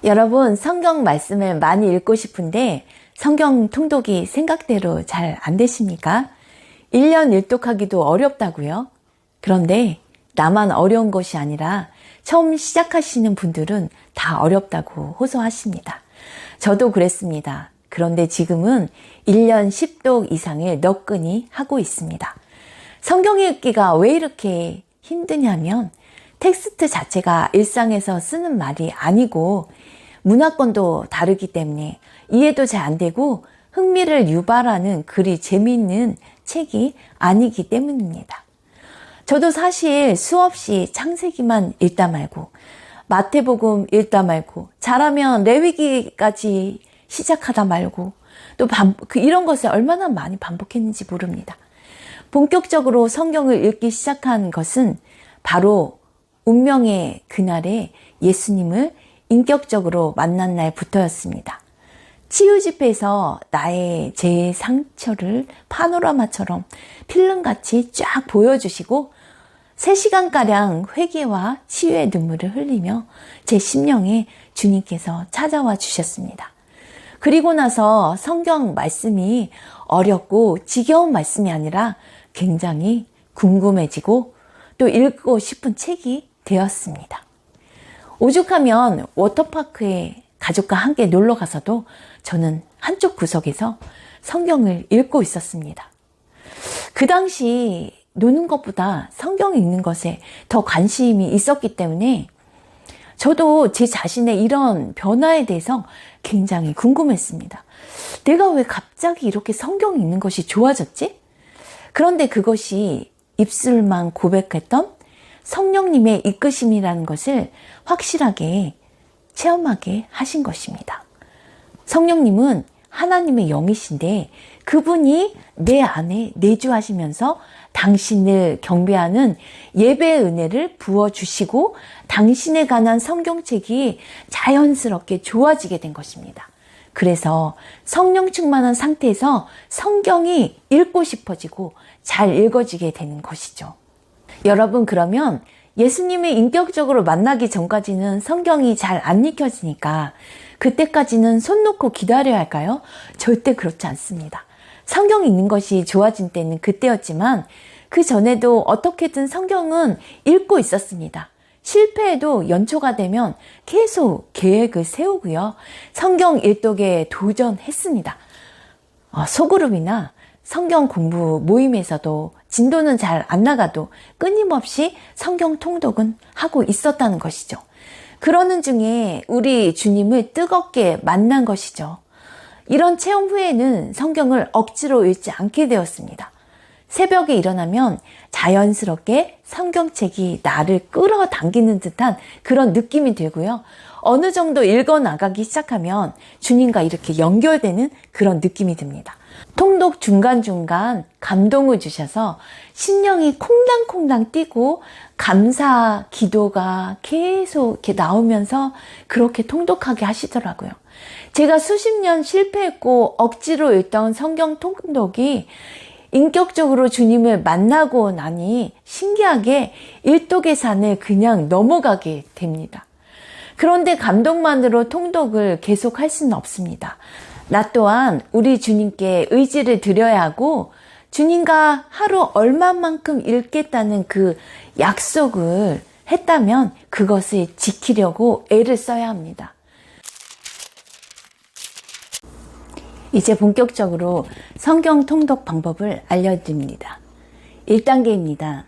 여러분, 성경 말씀을 많이 읽고 싶은데 성경 통독이 생각대로 잘 안 되십니까? 1년 일독하기도 어렵다고요? 그런데 나만 어려운 것이 아니라 처음 시작하시는 분들은 다 어렵다고 호소하십니다. 저도 그랬습니다. 그런데 지금은 1년 10독 이상을 너끈히 하고 있습니다. 성경 읽기가 왜 이렇게 힘드냐면 텍스트 자체가 일상에서 쓰는 말이 아니고 문화권도 다르기 때문에 이해도 잘 안 되고 흥미를 유발하는 글이 재미있는 책이 아니기 때문입니다. 저도 사실 수없이 창세기만 읽다 말고 마태복음 읽다 말고 잘하면 레위기까지 시작하다 말고 또 이런 것을 얼마나 많이 반복했는지 모릅니다. 본격적으로 성경을 읽기 시작한 것은 바로 운명의 그날에 예수님을 인격적으로 만난 날부터였습니다. 치유 집회에서 나의 제 상처를 파노라마처럼 필름같이 쫙 보여주시고 3시간가량 회개와 치유의 눈물을 흘리며 제 심령에 주님께서 찾아와 주셨습니다. 그리고 나서 성경 말씀이 어렵고 지겨운 말씀이 아니라 굉장히 궁금해지고 또 읽고 싶은 책이 되었습니다. 오죽하면 워터파크에 가족과 함께 놀러 가서도 저는 한쪽 구석에서 성경을 읽고 있었습니다. 그 당시 노는 것보다 성경 읽는 것에 더 관심이 있었기 때문에 저도 제 자신의 이런 변화에 대해서 굉장히 궁금했습니다. 내가 왜 갑자기 이렇게 성경 읽는 것이 좋아졌지? 그런데 그것이 입술만 고백했던 성령님의 이끄심이라는 것을 확실하게 체험하게 하신 것입니다. 성령님은 하나님의 영이신데 그분이 내 안에 내주하시면서 당신을 경배하는 예배의 은혜를 부어주시고 당신에 관한 성경책이 자연스럽게 좋아지게 된 것입니다. 그래서 성령 충만한 상태에서 성경이 읽고 싶어지고 잘 읽어지게 되는 것이죠. 여러분, 그러면 예수님을 인격적으로 만나기 전까지는 성경이 잘 안 읽혀지니까 그때까지는 손 놓고 기다려야 할까요? 절대 그렇지 않습니다. 성경 읽는 것이 좋아진 때는 그때였지만 그 전에도 어떻게든 성경은 읽고 있었습니다. 실패해도 연초가 되면 계속 계획을 세우고요. 성경 일독에 도전했습니다. 소그룹이나 성경 공부 모임에서도 진도는 잘 안 나가도 끊임없이 성경 통독은 하고 있었다는 것이죠. 그러는 중에 우리 주님을 뜨겁게 만난 것이죠. 이런 체험 후에는 성경을 억지로 읽지 않게 되었습니다. 새벽에 일어나면 자연스럽게 성경책이 나를 끌어당기는 듯한 그런 느낌이 들고요. 어느 정도 읽어나가기 시작하면 주님과 이렇게 연결되는 그런 느낌이 듭니다. 통독 중간중간 감동을 주셔서 심령이 콩당콩당 뛰고 감사 기도가 계속 이렇게 나오면서 그렇게 통독하게 하시더라고요. 제가 수십 년 실패했고 억지로 읽던 성경 통독이 인격적으로 주님을 만나고 나니 신기하게 일독의 산을 그냥 넘어가게 됩니다. 그런데 감동만으로 통독을 계속할 수는 없습니다. 나 또한 우리 주님께 의지를 드려야 하고 주님과 하루 얼마만큼 읽겠다는 그 약속을 했다면 그것을 지키려고 애를 써야 합니다. 이제 본격적으로 성경 통독 방법을 알려드립니다. 1단계입니다.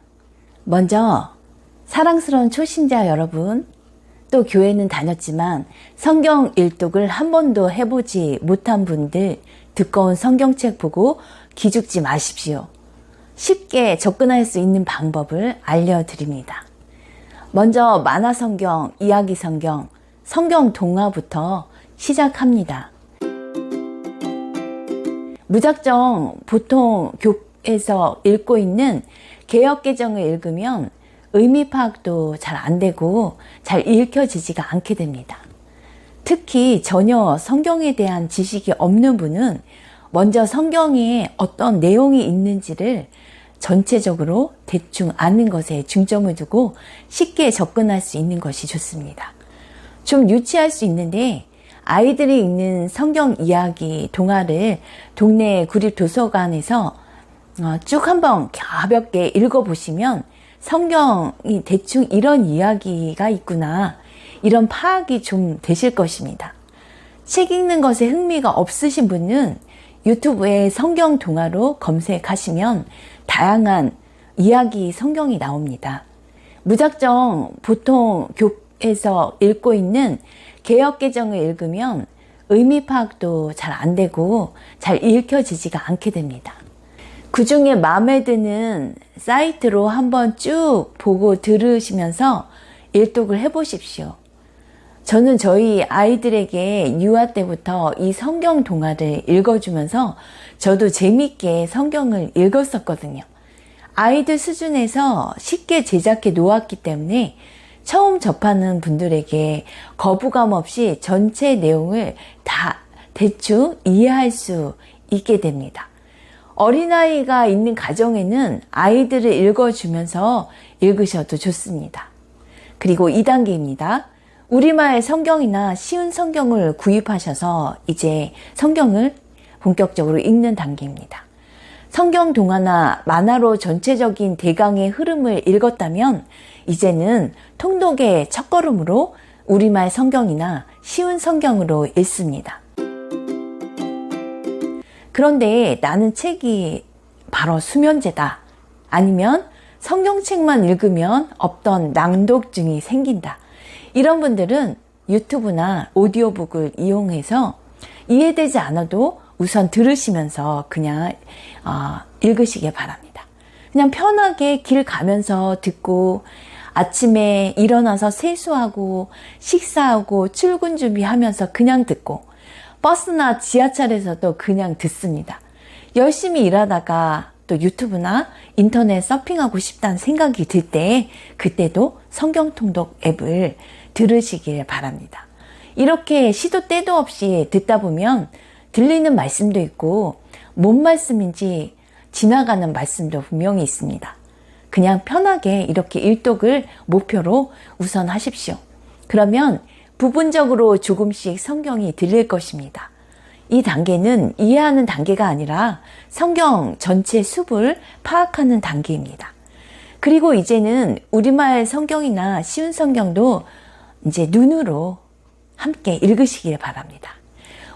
먼저 사랑스러운 초신자 여러분, 또 교회는 다녔지만 성경 일독을 한 번도 해보지 못한 분들 두꺼운 성경책 보고 기죽지 마십시오. 쉽게 접근할 수 있는 방법을 알려드립니다. 먼저 만화성경, 이야기성경, 성경 동화부터 시작합니다. 무작정 보통 교회에서 읽고 있는 개역개정을 읽으면 의미 파악도 잘 안 되고 잘 읽혀지지가 않게 됩니다. 특히 전혀 성경에 대한 지식이 없는 분은 먼저 성경에 어떤 내용이 있는지를 전체적으로 대충 아는 것에 중점을 두고 쉽게 접근할 수 있는 것이 좋습니다. 좀 유치할 수 있는데 아이들이 읽는 성경 이야기 동화를 동네 구립 도서관에서 쭉 한번 가볍게 읽어보시면 성경이 대충 이런 이야기가 있구나, 이런 파악이 좀 되실 것입니다. 책 읽는 것에 흥미가 없으신 분은 유튜브에 성경 동화로 검색하시면 다양한 이야기 성경이 나옵니다. 무작정 보통 교회에서 읽고 있는 개역개정을 읽으면 의미 파악도 잘 안 되고 잘 읽혀지지가 않게 됩니다. 그 중에 마음에 드는 사이트로 한번 쭉 보고 들으시면서 일독을 해보십시오. 저는 저희 아이들에게 유아 때부터 이 성경 동화를 읽어주면서 저도 재밌게 성경을 읽었었거든요. 아이들 수준에서 쉽게 제작해 놓았기 때문에 처음 접하는 분들에게 거부감 없이 전체 내용을 다 대충 이해할 수 있게 됩니다. 어린아이가 있는 가정에는 아이들을 읽어주면서 읽으셔도 좋습니다. 그리고 2단계입니다. 우리말 성경이나 쉬운 성경을 구입하셔서 이제 성경을 본격적으로 읽는 단계입니다. 성경 동화나 만화로 전체적인 대강의 흐름을 읽었다면 이제는 통독의 첫걸음으로 우리말 성경이나 쉬운 성경으로 읽습니다. 그런데 나는 책이 바로 수면제다, 아니면 성경책만 읽으면 없던 낭독증이 생긴다, 이런 분들은 유튜브나 오디오북을 이용해서 이해되지 않아도 우선 들으시면서 그냥 읽으시길 바랍니다. 그냥 편하게 길 가면서 듣고, 아침에 일어나서 세수하고 식사하고 출근 준비하면서 그냥 듣고, 버스나 지하철에서도 그냥 듣습니다. 열심히 일하다가 또 유튜브나 인터넷 서핑하고 싶다는 생각이 들 때, 그때도 성경통독 앱을 들으시길 바랍니다. 이렇게 시도 때도 없이 듣다 보면 들리는 말씀도 있고 뭔 말씀인지 지나가는 말씀도 분명히 있습니다. 그냥 편하게 이렇게 일독을 목표로 우선 하십시오. 그러면 부분적으로 조금씩 성경이 들릴 것입니다. 이 단계는 이해하는 단계가 아니라 성경 전체 숲을 파악하는 단계입니다. 그리고 이제는 우리말 성경이나 쉬운 성경도 이제 눈으로 함께 읽으시길 바랍니다.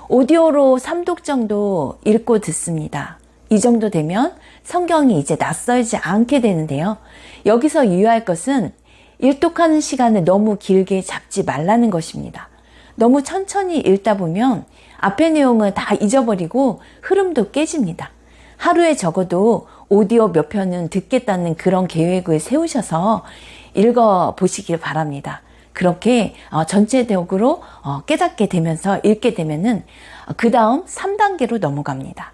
오디오로 3독 정도 읽고 듣습니다. 이 정도 되면 성경이 이제 낯설지 않게 되는데요. 여기서 유의할 것은 일독하는 시간을 너무 길게 잡지 말라는 것입니다. 너무 천천히 읽다 보면 앞의 내용을 다 잊어버리고 흐름도 깨집니다. 하루에 적어도 오디오 몇 편은 듣겠다는 그런 계획을 세우셔서 읽어보시길 바랍니다. 그렇게 전체적으로 깨닫게 되면서 읽게 되면은 그 다음 3단계로 넘어갑니다.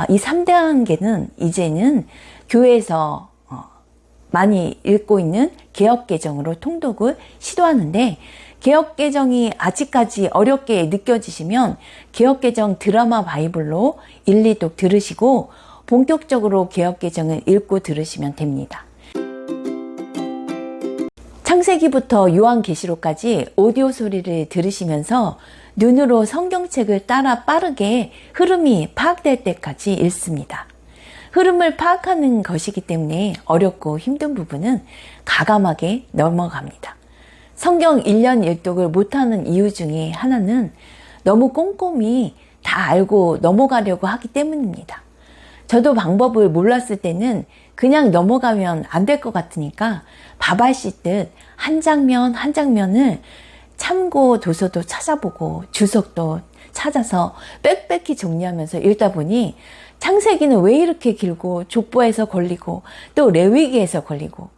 이 3단계는 이제는 교회에서 많이 읽고 있는 개역개정으로 통독을 시도하는데, 개역개정이 아직까지 어렵게 느껴지시면 개역개정 드라마 바이블로 1, 2독 들으시고 본격적으로 개역개정을 읽고 들으시면 됩니다. 창세기부터 요한계시록까지 오디오 소리를 들으시면서 눈으로 성경책을 따라 빠르게 흐름이 파악될 때까지 읽습니다. 흐름을 파악하는 것이기 때문에 어렵고 힘든 부분은 가감하게 넘어갑니다. 성경 1년 1독을 못하는 이유 중에 하나는 너무 꼼꼼히 다 알고 넘어가려고 하기 때문입니다. 저도 방법을 몰랐을 때는 그냥 넘어가면 안 될 것 같으니까 밥알 씻듯 한 장면 한 장면을 참고 도서도 찾아보고 주석도 찾아서 빽빽히 정리하면서 읽다 보니 창세기는 왜 이렇게 길고 족보에서 걸리고 또 레위기에서 걸리고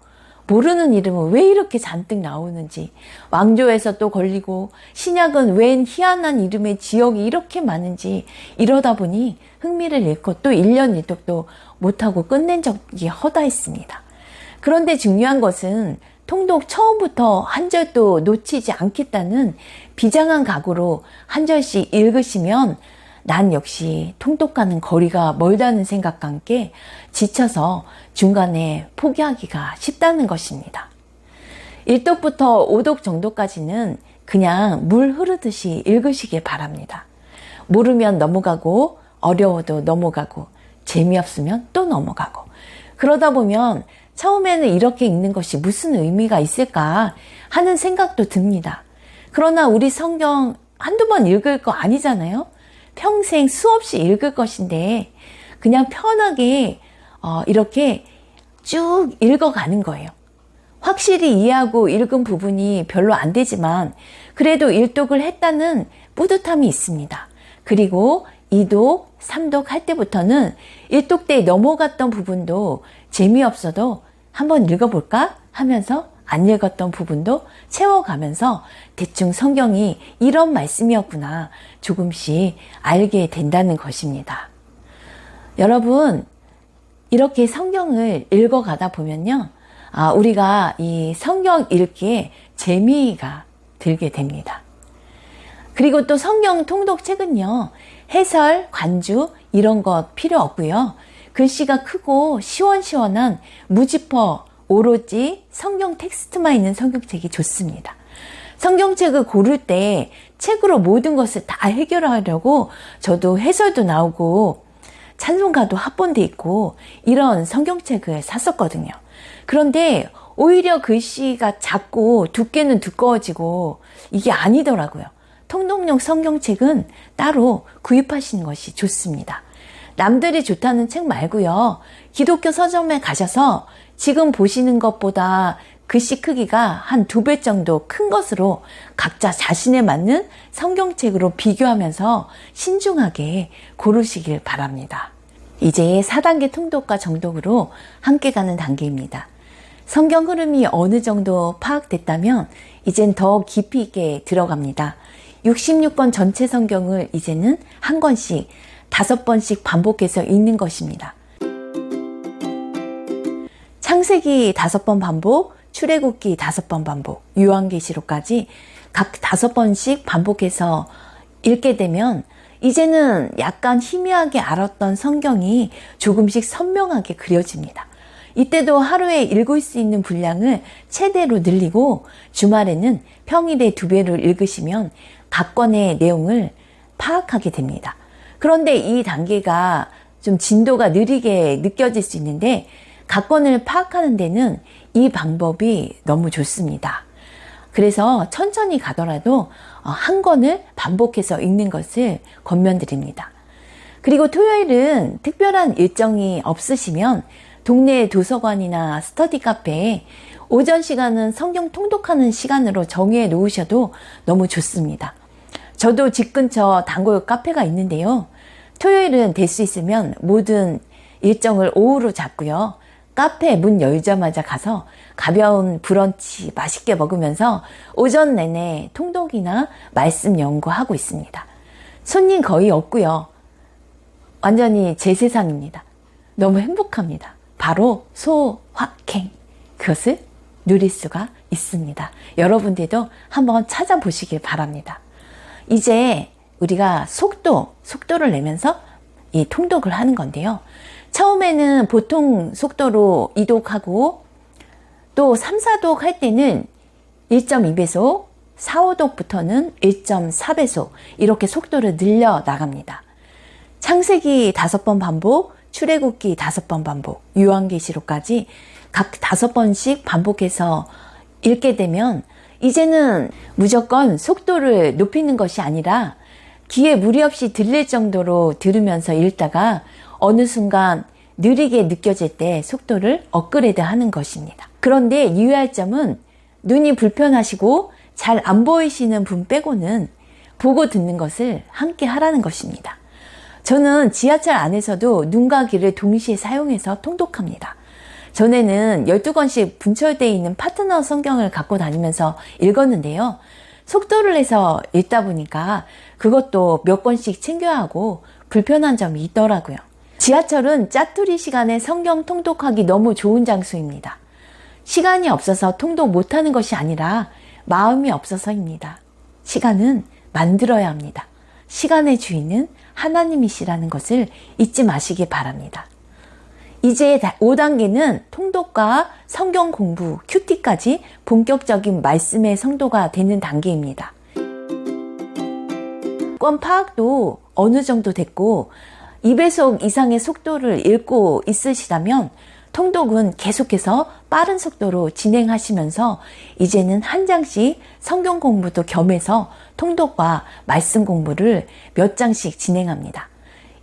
모르는 이름은 왜 이렇게 잔뜩 나오는지, 왕조에서 또 걸리고 신약은 웬 희한한 이름의 지역이 이렇게 많은지, 이러다 보니 흥미를 잃고 또 1년 1독도 못하고 끝낸 적이 허다했습니다. 그런데 중요한 것은 통독 처음부터 한 절도 놓치지 않겠다는 비장한 각오로 한 절씩 읽으시면 난 역시 통독과는 거리가 멀다는 생각과 함께 지쳐서 중간에 포기하기가 쉽다는 것입니다. 1독부터 5독 정도까지는 그냥 물 흐르듯이 읽으시길 바랍니다. 모르면 넘어가고 어려워도 넘어가고 재미없으면 또 넘어가고 그러다 보면 처음에는 이렇게 읽는 것이 무슨 의미가 있을까 하는 생각도 듭니다. 그러나 우리 성경 한두 번 읽을 거 아니잖아요. 평생 수없이 읽을 것인데 그냥 편하게 이렇게 쭉 읽어가는 거예요. 확실히 이해하고 읽은 부분이 별로 안 되지만 그래도 1독을 했다는 뿌듯함이 있습니다. 그리고 2독, 3독 할 때부터는 1독 때 넘어갔던 부분도 재미없어도 한번 읽어볼까 하면서 안 읽었던 부분도 채워가면서 대충 성경이 이런 말씀이었구나 조금씩 알게 된다는 것입니다. 여러분, 이렇게 성경을 읽어가다 보면요. 우리가 이 성경 읽기에 재미가 들게 됩니다. 그리고 또 성경 통독책은요. 해설, 관주 이런 것 필요 없고요. 글씨가 크고 시원시원한 무지퍼 오로지 성경 텍스트만 있는 성경책이 좋습니다. 성경책을 고를 때 책으로 모든 것을 다 해결하려고 저도 해설도 나오고 찬송가도 합본돼 있고 이런 성경책을 샀었거든요. 그런데 오히려 글씨가 작고 두께는 두꺼워지고 이게 아니더라고요. 통독용 성경책은 따로 구입하시는 것이 좋습니다. 남들이 좋다는 책 말고요. 기독교 서점에 가셔서 지금 보시는 것보다 글씨 크기가 한 2배 정도 큰 것으로 각자 자신에 맞는 성경책으로 비교하면서 신중하게 고르시길 바랍니다. 이제 4단계 통독과 정독으로 함께 가는 단계입니다. 성경 흐름이 어느 정도 파악됐다면 이젠 더 깊이 있게 들어갑니다. 66권 전체 성경을 이제는 한 권씩 5번씩 반복해서 읽는 것입니다. 창세기 5번 반복, 출애굽기 5번 반복, 요한계시록까지 각 5번씩 반복해서 읽게 되면 이제는 약간 희미하게 알았던 성경이 조금씩 선명하게 그려집니다. 이때도 하루에 읽을 수 있는 분량을 최대로 늘리고 주말에는 평일에 2배를 읽으시면 각 권의 내용을 파악하게 됩니다. 그런데 이 단계가 좀 진도가 느리게 느껴질 수 있는데 각 권을 파악하는 데는 이 방법이 너무 좋습니다. 그래서 천천히 가더라도 한 권을 반복해서 읽는 것을 권면드립니다. 그리고 토요일은 특별한 일정이 없으시면 동네 도서관이나 스터디 카페에 오전 시간은 성경 통독하는 시간으로 정해 놓으셔도 너무 좋습니다. 저도 집 근처 단골 카페가 있는데요. 토요일은 될 수 있으면 모든 일정을 오후로 잡고요. 카페 문 열자마자 가서 가벼운 브런치 맛있게 먹으면서 오전 내내 통독이나 말씀 연구하고 있습니다. 손님 거의 없고요. 완전히 제 세상입니다. 너무 행복합니다. 바로 소확행. 그것을 누릴 수가 있습니다. 여러분들도 한번 찾아보시길 바랍니다. 이제 우리가 속도를 내면서 이 통독을 하는 건데요. 처음에는 보통 속도로 2독하고 또 3, 4독 할 때는 1.2배속, 4, 5독부터는 1.4배속 이렇게 속도를 늘려 나갑니다. 창세기 5번 반복, 출애굽기 5번 반복, 요한계시록까지 각 5번씩 반복해서 읽게 되면 이제는 무조건 속도를 높이는 것이 아니라 귀에 무리 없이 들릴 정도로 들으면서 읽다가 어느 순간 느리게 느껴질 때 속도를 업그레이드 하는 것입니다. 그런데 유의할 점은 눈이 불편하시고 잘 안 보이시는 분 빼고는 보고 듣는 것을 함께 하라는 것입니다. 저는 지하철 안에서도 눈과 귀를 동시에 사용해서 통독합니다. 전에는 12권씩 분철되어 있는 파트너 성경을 갖고 다니면서 읽었는데요. 속도를 내서 읽다 보니까 그것도 몇 권씩 챙겨야 하고 불편한 점이 있더라고요. 지하철은 짜투리 시간에 성경 통독하기 너무 좋은 장소입니다. 시간이 없어서 통독 못하는 것이 아니라 마음이 없어서입니다. 시간은 만들어야 합니다. 시간의 주인은 하나님이시라는 것을 잊지 마시기 바랍니다. 이제 5단계는 통독과 성경 공부, 큐티까지 본격적인 말씀의 성도가 되는 단계입니다. 문자권 파악도 어느 정도 됐고 2배속 이상의 속도를 읽고 있으시다면 통독은 계속해서 빠른 속도로 진행하시면서 이제는 한 장씩 성경 공부도 겸해서 통독과 말씀 공부를 몇 장씩 진행합니다.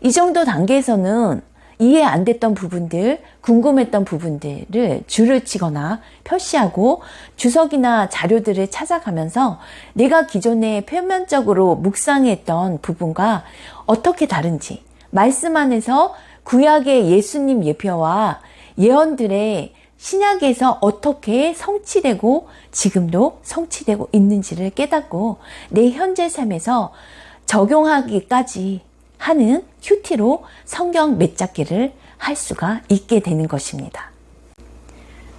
이 정도 단계에서는 이해 안 됐던 부분들, 궁금했던 부분들을 줄을 치거나 표시하고 주석이나 자료들을 찾아가면서 내가 기존에 표면적으로 묵상했던 부분과 어떻게 다른지, 말씀 안에서 구약의 예수님 예표와 예언들의 신약에서 어떻게 성취되고 지금도 성취되고 있는지를 깨닫고 내 현재 삶에서 적용하기까지 하는 큐티로 성경 맺잡기를 할 수가 있게 되는 것입니다.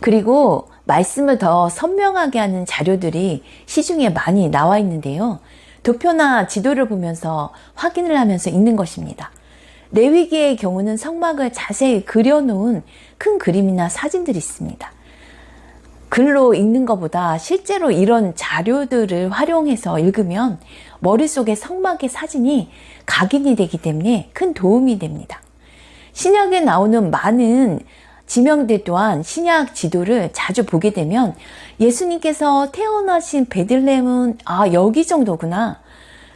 그리고 말씀을 더 선명하게 하는 자료들이 시중에 많이 나와 있는데요. 도표나 지도를 보면서 확인을 하면서 읽는 것입니다. 레위기의 경우는 성막을 자세히 그려놓은 큰 그림이나 사진들이 있습니다. 글로 읽는 것보다 실제로 이런 자료들을 활용해서 읽으면 머릿속에 성막의 사진이 각인이 되기 때문에 큰 도움이 됩니다. 신약에 나오는 많은 지명들 또한 신약 지도를 자주 보게 되면 예수님께서 태어나신 베들레헴은 여기 정도구나.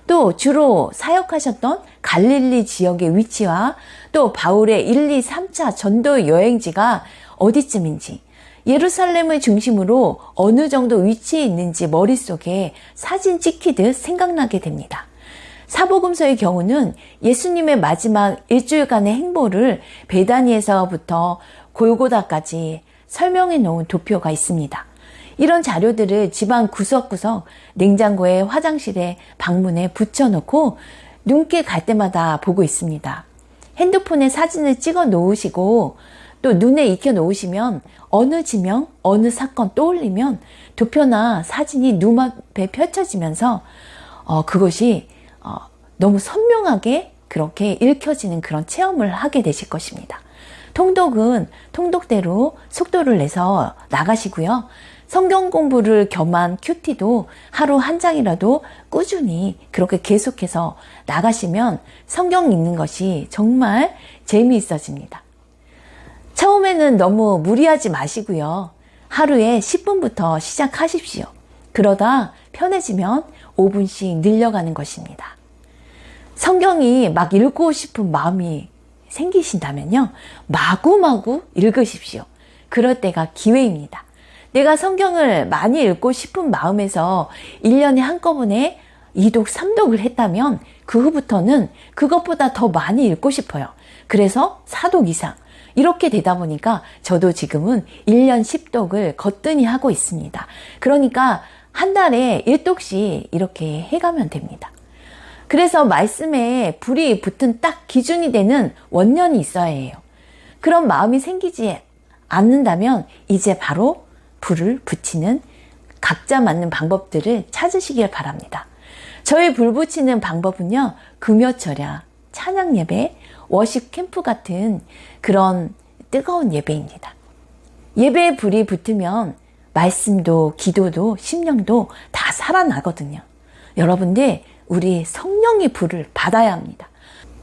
또 주로 사역하셨던 갈릴리 지역의 위치와 또 바울의 1, 2, 3차 전도 여행지가 어디쯤인지 예루살렘을 중심으로 어느 정도 위치에 있는지 머릿속에 사진 찍히듯 생각나게 됩니다. 사복음서의 경우는 예수님의 마지막 일주일간의 행보를 베다니에서부터 골고다까지 설명해 놓은 도표가 있습니다. 이런 자료들을 집안 구석구석 냉장고에 화장실에 방문에 붙여놓고 눈길 갈 때마다 보고 있습니다. 핸드폰에 사진을 찍어 놓으시고 또 눈에 익혀 놓으시면 어느 지명, 어느 사건 떠올리면 도표나 사진이 눈앞에 펼쳐지면서 그것이 너무 선명하게 그렇게 읽혀지는 그런 체험을 하게 되실 것입니다. 통독은 통독대로 속도를 내서 나가시고요. 성경 공부를 겸한 큐티도 하루 한 장이라도 꾸준히 그렇게 계속해서 나가시면 성경 읽는 것이 정말 재미있어집니다. 처음에는 너무 무리하지 마시고요. 하루에 10분부터 시작하십시오. 그러다 편해지면 5분씩 늘려가는 것입니다. 성경이 막 읽고 싶은 마음이 생기신다면요. 마구마구 읽으십시오. 그럴 때가 기회입니다. 내가 성경을 많이 읽고 싶은 마음에서 1년에 한꺼번에 2독, 3독을 했다면 그 후부터는 그것보다 더 많이 읽고 싶어요. 그래서 4독 이상. 이렇게 되다 보니까 저도 지금은 1년 10독을 거뜬히 하고 있습니다. 그러니까 한 달에 1독씩 이렇게 해가면 됩니다. 그래서 말씀에 불이 붙은 딱 기준이 되는 원년이 있어야 해요. 그런 마음이 생기지 않는다면 이제 바로 불을 붙이는 각자 맞는 방법들을 찾으시길 바랍니다. 저희 불 붙이는 방법은요. 금요철야, 찬양예배, 워십 캠프 같은 그런 뜨거운 예배입니다. 예배에 불이 붙으면 말씀도 기도도 심령도 다 살아나거든요. 여러분들 우리 성령의 불을 받아야 합니다.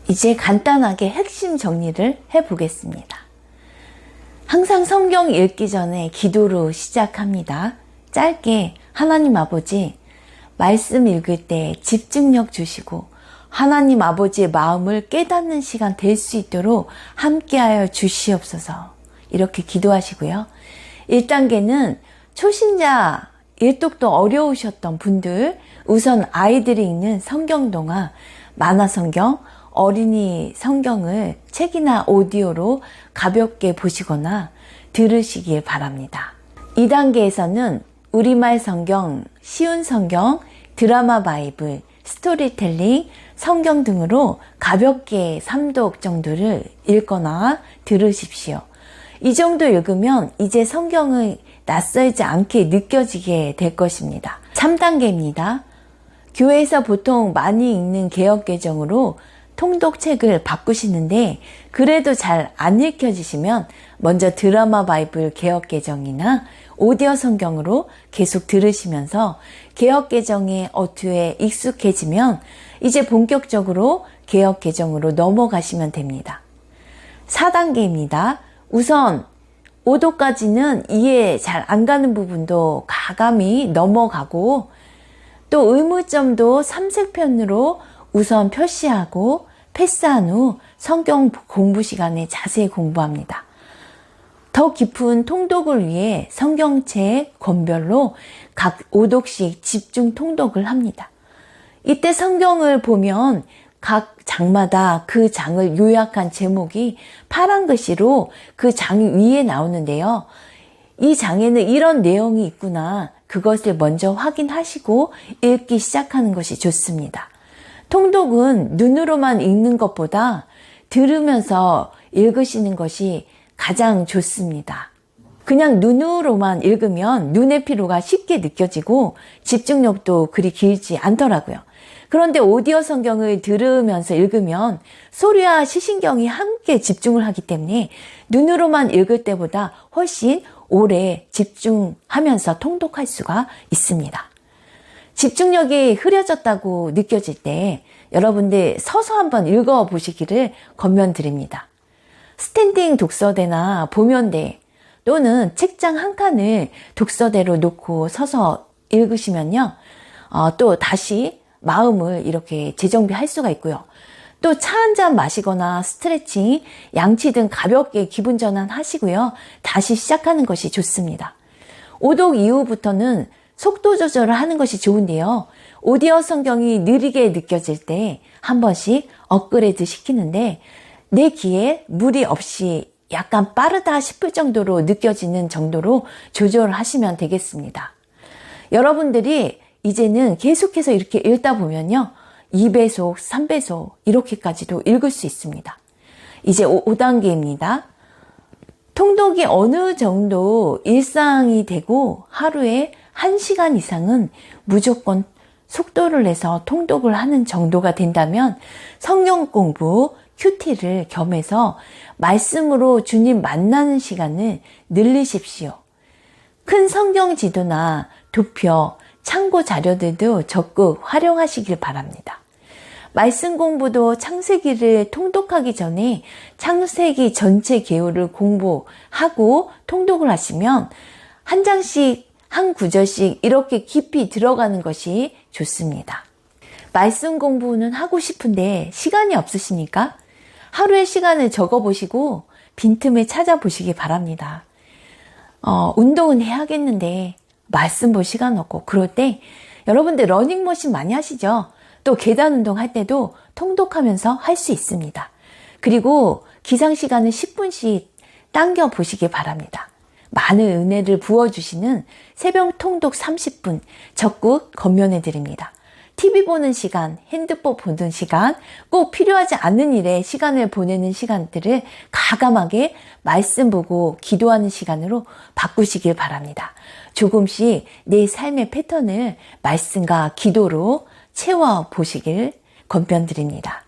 이제 간단하게 핵심 정리를 해보겠습니다. 항상 성경 읽기 전에 기도로 시작합니다. 짧게 하나님 아버지 말씀 읽을 때 집중력 주시고 하나님 아버지의 마음을 깨닫는 시간 될 수 있도록 함께하여 주시옵소서. 이렇게 기도하시고요. 1단계는 초신자 일독도 어려우셨던 분들 우선 아이들이 읽는 성경동화 만화성경, 어린이 성경을 책이나 오디오로 가볍게 보시거나 들으시길 바랍니다. 2단계에서는 우리말 성경, 쉬운 성경, 드라마 바이블, 스토리텔링, 성경 등으로 가볍게 3독 정도를 읽거나 들으십시오. 이 정도 읽으면 이제 성경을 낯설지 않게 느껴지게 될 것입니다. 3단계입니다. 교회에서 보통 많이 읽는 개역개정으로 통독책을 바꾸시는데 그래도 잘 안 읽혀지시면 먼저 드라마 바이블 개역개정이나 오디오 성경으로 계속 들으시면서 개역개정의 어투에 익숙해지면 이제 본격적으로 개역 개정으로 넘어가시면 됩니다. 4단계입니다. 우선 5도까지는 이해 잘 안 가는 부분도 가감히 넘어가고 또 의무점도 삼색편으로 우선 표시하고 패스한 후 성경 공부 시간에 자세히 공부합니다. 더 깊은 통독을 위해 성경책 권별로 각 5독씩 집중 통독을 합니다. 이때 성경을 보면 각 장마다 그 장을 요약한 제목이 파란 글씨로 그 장 위에 나오는데요. 이 장에는 이런 내용이 있구나. 그것을 먼저 확인하시고 읽기 시작하는 것이 좋습니다. 통독은 눈으로만 읽는 것보다 들으면서 읽으시는 것이 가장 좋습니다. 그냥 눈으로만 읽으면 눈의 피로가 쉽게 느껴지고 집중력도 그리 길지 않더라고요. 그런데 오디오 성경을 들으면서 읽으면 소리와 시신경이 함께 집중을 하기 때문에 눈으로만 읽을 때보다 훨씬 오래 집중하면서 통독할 수가 있습니다. 집중력이 흐려졌다고 느껴질 때 여러분들 서서 한번 읽어보시기를 권면드립니다. 스탠딩 독서대나 보면대 또는 책장 한 칸을 독서대로 놓고 서서 읽으시면요. 또 다시 마음을 이렇게 재정비할 수가 있고요. 또 차 한 잔 마시거나 스트레칭, 양치 등 가볍게 기분 전환 하시고요. 다시 시작하는 것이 좋습니다. 오독 이후부터는 속도 조절을 하는 것이 좋은데요. 오디오 성경이 느리게 느껴질 때 한 번씩 업그레이드 시키는데 내 귀에 무리 없이 약간 빠르다 싶을 정도로 느껴지는 정도로 조절을 하시면 되겠습니다. 여러분들이 이제는 계속해서 이렇게 읽다 보면요. 2배속, 3배속 이렇게까지도 읽을 수 있습니다. 이제 5단계입니다. 통독이 어느 정도 일상이 되고 하루에 1시간 이상은 무조건 속도를 내서 통독을 하는 정도가 된다면 성경 공부, 큐티를 겸해서 말씀으로 주님 만나는 시간을 늘리십시오. 큰 성경 지도나 도표, 참고 자료들도 적극 활용하시길 바랍니다. 말씀 공부도 창세기를 통독하기 전에 창세기 전체 개요를 공부하고 통독을 하시면 한 장씩 한 구절씩 이렇게 깊이 들어가는 것이 좋습니다. 말씀 공부는 하고 싶은데 시간이 없으십니까? 하루의 시간을 적어보시고 빈틈을 찾아보시기 바랍니다. 운동은 해야겠는데 말씀 볼 시간 없고 그럴 때 여러분들 러닝머신 많이 하시죠? 또 계단 운동할 때도 통독하면서 할 수 있습니다. 그리고 기상시간을 10분씩 당겨 보시기 바랍니다. 많은 은혜를 부어주시는 새벽 통독 30분 적극 권면해 드립니다. TV 보는 시간, 핸드폰 보는 시간, 꼭 필요하지 않는 일에 시간을 보내는 시간들을 가감하게 말씀 보고 기도하는 시간으로 바꾸시길 바랍니다. 조금씩 내 삶의 패턴을 말씀과 기도로 채워보시길 권면드립니다.